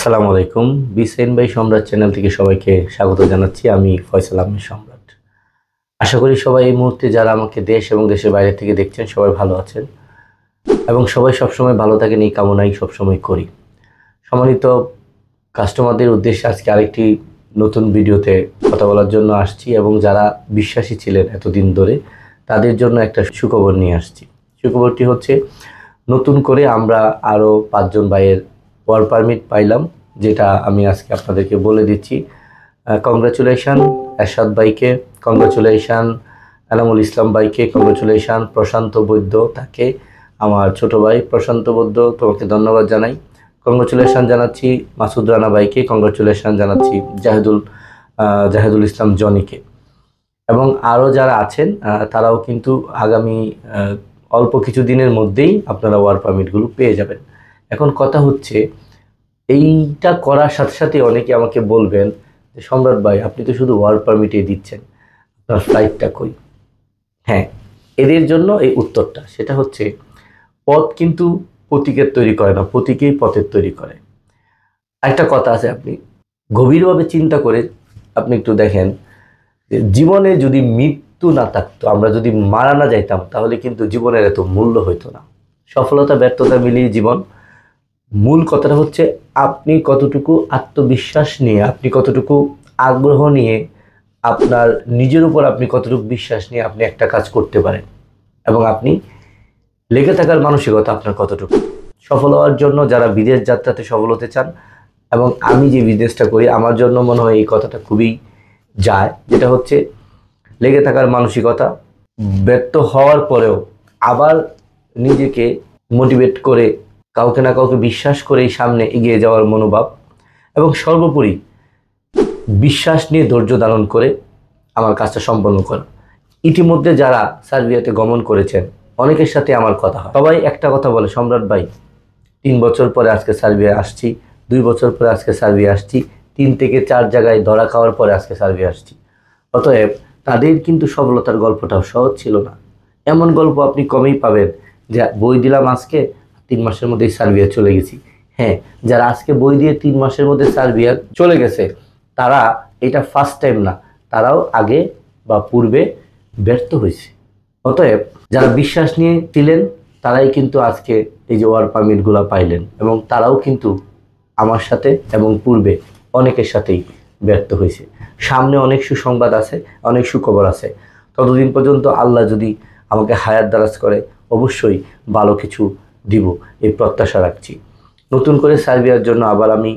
আসসালামু আলাইকুম। বিসেন ভাই সম্রাট চ্যানেল থেকে সবাইকে স্বাগত জানাচ্ছি। আমি ফয়সাল আহমেদ সম্রাট। আশা করি সবাই এই মুহূর্তে যারা আমাকে দেশ এবং দেশের বাইরে থেকে দেখছেন সবাই ভালো আছেন এবং সবাই সবসময় ভালো থাকেন এই কামনাই সবসময় করি। সম্মানিত কাস্টমারদের উদ্দেশ্যে আজকে আরেকটি নতুন ভিডিওতে কথা বলার জন্য আসছি এবং যারা বিশ্বাসী ছিলেন এতদিন ধরে তাদের জন্য একটা সুখবর নিয়ে আসছি। সুখবরটি হচ্ছে নতুন করে আমরা আরও 5 জন ভাইয়ের ওয়ার্ক পারমিট পাইলাম, যেটা আমি আজকে আপনাদেরকে বলে দিচ্ছি। কংগ্রাচুলেশন এরশাদ ভাইকে, কংগ্রাচুলেশন এনামুল ইসলাম ভাইকে, কংগ্রাচুলেশন প্রশান্ত বৈদ্য, তাকে আমার ছোট ভাই প্রশান্ত বৈদ্য, তোমাকে ধন্যবাদ জানাই। কংগ্রাচুলেশন জানাচ্ছি মাসুদ রানা ভাইকে, কংগ্রাচুলেশন জানাচ্ছি জাহেদুল ইসলাম জনিকে এবং আরও যারা আছেন তারাও কিন্তু আগামী অল্প কিছু দিনের মধ্যেই আপনারা ওয়ার্ক পারমিটগুলো পেয়ে যাবেন। এখন কথা হচ্ছে এইটা করার সাথে সাথে অনেকে আমাকে বলবেন যে সম্রাট ভাই আপনি তো শুধু ওয়ার্ক পারমিটে দিচ্ছেন, আপনার ফ্লাইটটা কই? হ্যাঁ, এদের জন্য এই উত্তরটা, সেটা হচ্ছে পথ কিন্তু প্রতীকের তৈরি করে না, প্রতীকেই পথের তৈরি করে। একটা কথা আছে, আপনি গভীরভাবে চিন্তা করে আপনি একটু দেখেন যে জীবনে যদি মৃত্যু না থাকতো, আমরা যদি মারা না যাইতাম, তাহলে কিন্তু জীবনের এত মূল্য হইতো না। সফলতা ব্যর্থতা মিলিয়ে জীবন। মূল কথাটা হচ্ছে আপনি কতটুকু আত্মবিশ্বাস নিয়ে, আপনি কতটুকু আগ্রহ নিয়ে, আপনার নিজের উপর আপনি কতটুকু বিশ্বাস নিয়ে আপনি একটা কাজ করতে পারেন এবং আপনি লেগে থাকার মানসিকতা আপনার কতটুকু। সফল হওয়ার জন্য যারা বিদেশ যাত্রাতে সফল হতে চান, এবং আমি যে বিজনেসটা করি আমার জন্য মনে হয় এই কথাটা খুবই যায়, যেটা হচ্ছে লেগে থাকার মানসিকতা, ব্যর্থ হওয়ার পরেও আবার নিজেকে মোটিভেট করে কাউকে না কাউকে বিশ্বাস করেই সামনে এগিয়ে যাওয়ার মনোভাব, এবং সর্বোপরি বিশ্বাস নিয়ে ধৈর্য ধারণ করে আমার কাজটা সম্পন্ন করা। ইতিমধ্যে যারা সার্বিয়াতে গমন করেছেন অনেকের সাথে আমার কথা হয়, সবাই একটা কথা বলে, সম্রাট ভাই 3 বছর পরে আজকে সার্বিয়া আসছি, 2 বছর পরে আজকে সার্বিয়া আসছি, 3 থেকে 4 জায়গায় ধরা খাওয়ার পরে আজকে সার্বিয়া আসছি। অতএব তাদের কিন্তু সফলতার গল্পটাও সহজ ছিল না। এমন গল্প আপনি কমেই পাবেন যে বই দিলাম আজকে 3 মাসের মধ্যেই সার্বিয়া চলে গেছি। হ্যাঁ, যারা আজকে বই দিয়ে 3 মাসের মধ্যে সার্বিয়া চলে গেছে তারা এটা ফার্স্ট টাইম না, তারাও আগে বা পূর্বে ব্যর্থ হয়েছে। অতএব যারা বিশ্বাস নিয়ে ছিলেন তারাই কিন্তু আজকে এই যে ওয়ার্ক পারমিটগুলো পাইলেন, এবং তারাও কিন্তু আমার সাথে এবং পূর্বে অনেকের সাথেই ব্যর্থ হয়েছে। সামনে অনেক সুসংবাদ আছে, অনেক সুখবর আছে। ততদিন পর্যন্ত আল্লাহ যদি আমাকে হায়াত দারাজ করে অবশ্যই ভালো কিছু দিব, এই প্রত্যাশা রাখছি। নতুন করে সার্বিয়ার জন্য আবার আমি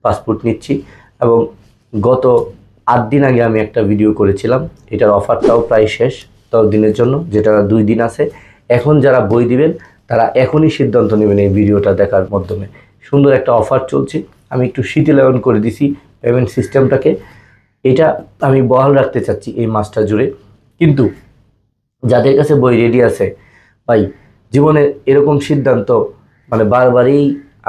পাসপোর্ট নিচ্ছি এবং গত 8 দিন আগে আমি একটা ভিডিও করেছিলাম, এটার অফারটাও প্রায় শেষ 10 দিনের জন্য, যেটা 2 দিন আছে। এখন যারা বই দিবেন তারা এখনই সিদ্ধান্ত নেবেন এই ভিডিওটা দেখার মাধ্যমে। সুন্দর একটা অফার চলছে, আমি একটু শিথিলায়ন করে দিছি পেমেন্ট সিস্টেমটাকে, এটা আমি বহাল রাখতে চাচ্ছি এই মাসটা জুড়ে। কিন্তু যাদের কাছে বই রেডি আছে, ভাই জীবনে এরকম সিদ্ধান্ত মানে বারবারই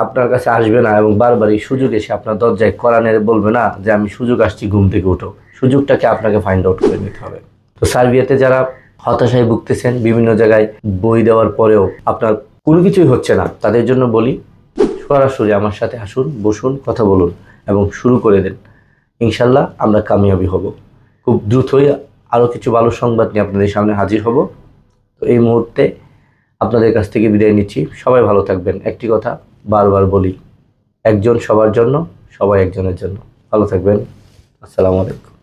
আপনার কাছে আসবে না, এবং বারবারই সুযোগ এসে আপনার দরজায় কড়া নেড়ে বলবে না যে আমি সুযোগ আসছি ঘুম থেকে উঠো। সুযোগটাকে আপনাকে ফাইন্ড আউট করে নিতে হবে। তো সার্বিয়াতে যারা হতাশায় ভুগতেছেন, বিভিন্ন জায়গায় বই দেওয়ার পরেও আপনার কোনো কিছুই হচ্ছে না, তাদের জন্য বলি সরাসরি আমার সাথে আসুন, বসুন, কথা বলুন এবং শুরু করে দেন। ইনশাল্লাহ আমরা কামিয়াবি হব। খুব দ্রুতই আরও কিছু ভালো সংবাদ নিয়ে আপনাদের সামনে হাজির হব। তো এই মুহূর্তে আপনাদের কাছ থেকে বিদায় নিচ্ছি। সবাই ভালো থাকবেন। একটি কথা বারবার বলি, একজন সবার জন্য, সবাই একজনের জন্য। ভালো থাকবেন। আসসালামু আলাইকুম।